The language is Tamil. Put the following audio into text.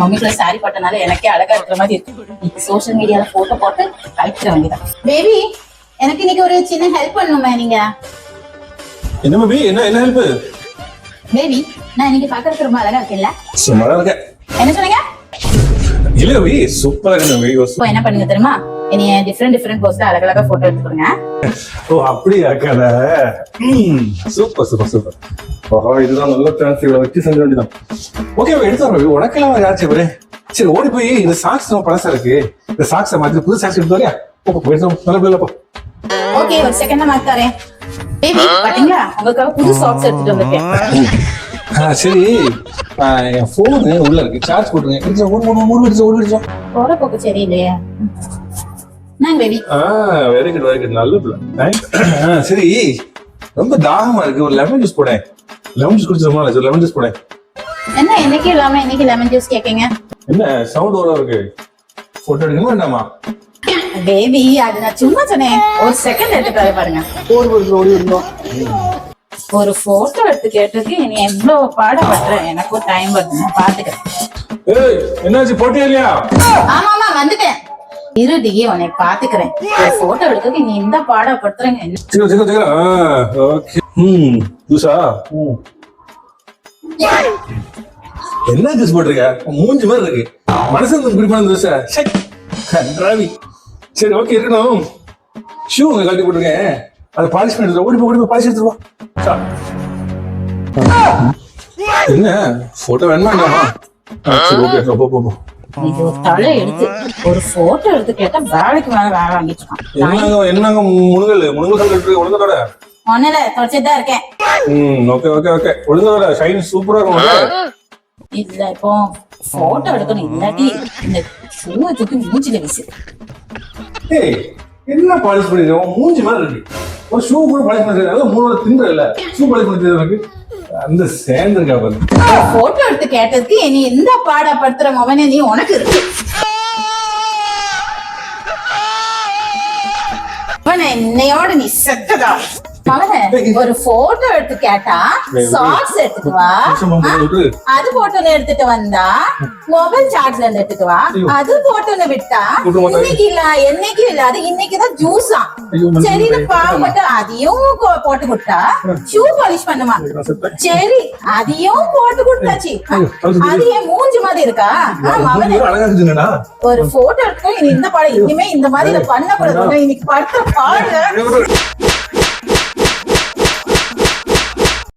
மம்மிக்குள்ள சாரி போட்டனால எனக்கே அழகா இருக்கிற மாதிரி இருக்கு. சோசியல் மீடியால போட்டோ போட்டு கழிக்கிற வேண்டியதான். பேபி, எனக்கு இன்னைக்கு ஒரு சின்ன ஹெல்ப் பண்ணுமே நீங்க. என்ன பேபி, என்ன ஹெல்ப்? பேபி, நான் இன்னைக்கு பாக்குறதுக்கு ரொம்ப அழகா இருக்கேன்ல? சும்மா இருக்கேன். என்ன சொன்னீங்க? இல்ல பேபி, சூப்பரா இருக்கு. இப்போ என்ன பண்ணுங்க தெரியுமா, என்னைய டிஃப்ரெண்ட் போஸ்ட்ல அழகழகா போட்டோ எடுத்துக்கோங்க. ஓ அப்படியா கதை. சூப்பர். ஓஹோ, இதுதான் நல்ல சான்ஸ். இவ்வளவு வச்சு செஞ்ச வேண்டியதான். ஓகே எடுத்து உனக்கெல்லாம் யாச்சு பாரு. சரி ஓடி போய் இந்த சாக்ஸ் நம்ம பழசா இருக்கு, இந்த சாக்ஸை மாத்தி புது சாக்ஸ் எடுத்து வரையா. நல்ல பிள்ளை போ. ஓகே, ஒரு செகண்ட் மார்க் தரேன். பேபி பாத்தீங்களா, உங்களுக்காக புது சாக்ஸ் எடுத்துட்டு வந்திருக்கேன். சரி, என் போனு உள்ள இருக்கு, சார்ஜ் போட்டுருங்க. போற போக்கு சரியில்லையா? நாங்க பேபி. வெரி குட் நல்ல பிள்ளை. சரி, ரொம்ப தாகமா இருக்கு, ஒரு லெமன் ஜூஸ் போடேன். லெமன் ஜூஸ் குடிச்சோமா? ஒரு லெமன் ஜூஸ் போடேன். என்ன இன்னைக்கு இல்லாம இன்னைக்கு லெமன் ஜூஸ் கேக்கீங்க? என்ன சவுண்ட் ஓவரா இருக்கு? போட்டோ எடுக்கணுமா வேண்டாமா? பேபி, அது நான் சும்மா சொன்னேன். ஒரு செகண்ட் எடுத்துக்காத பாருங்க. ஓடி இருந்தோம். ஒரு போட்டோ எடுத்து கேட்டதுக்கு நீ எவ்வளவு பாடப்படுறேன். எனக்கும் டைம் வருது, பாத்துக்கிறேன். ஏய், என்னாச்சு போட்டியா இல்லையா? ஆமா வந்துட்டேன். இருடி, உன்னை பாத்துக்கிறேன். ஒரு போட்டோ எடுக்கிறதுக்கு நீ இந்த பாடப்படுத்துறீங்க. என்ன ஜூஸ் போட்டிருக்க? மூஞ்சி மாதிரி இருக்கு. மனசு குடிப்பான ஜூஸா? கன்றாவி. சரி ஓகே இருக்கணும். ஷூ உங்க கழட்டி போட்டிருக்கேன், அதை பாலிஷ் பண்ணி ஓடி போய் பாலிஷ் எடுத்துருவா. என்ன போட்டோ வேணுமா? சரி ஓகே போ. இது ஒரு தலை எடுத்து ஒரு போட்டோ எடுத்து கேட்டா வேலைக்கு மேல வேலை வாங்கிட்டு இருக்கான். என்னங்க முழுங்கல் சொல்லிட்டு ஒழுங்கத்தோட ஒண்ணுல தொடச்சிதான் இருக்கேன். ஓகே ஒழுங்கத்தோட ஷைன் சூப்பரா இருக்கும். இல்ல இப்போ போட்டோ எடுக்கணும், இல்லாட்டி இந்த ஷூவை தூக்கி மூஞ்சில வீசு. ஏய், என்ன பாலிஷ் பண்ணிருக்கோம்? மூஞ்சி மாதிரி இருக்கு. ஒரு ஷூ கூட பாலிஷ் பண்ணிருக்காங்க. மூணு தின்ற இல்ல ஷூ பாலிஷ் பண்ணிட்டு எனக்கு அந்த சேர்ந்திருக்கா பாரு. போட்டோ எடுத்து கேட்டதுக்கு நீ எந்த பாடப்படுத்துற மவனே நீ உனக்கு இருக்கு. என்னையோட நீ செத்ததா மவனே. ஒரு போட்டோ எடுத்து கேட்டா சாக்ஸ் எடுத்துட்டு வா, அது போட்டோன்னு எடுத்துட்டு வந்தா மொபைல் சார்ஜ்ல இருந்து எடுத்துட்டு வா, அது போட்டோன்னு விட்டா இன்னைக்கு இல்ல என்னைக்கு இல்ல, அது இன்னைக்குதான் ஜூஸா. சரி பாவப்பட்டு அதையும் போட்டு கொடுத்தா ஷூ பாலிஷ் பண்ணுமா? சரி அதையும் போட்டு கொடுத்தாச்சு, அது என் மூஞ்சி மாதிரி இருக்கா? ஒரு போட்டோ எடுத்து இந்த பாடம் இனிமே இந்த மாதிரி பண்ணக்கூடாது. இன்னைக்கு படுத்த பாடு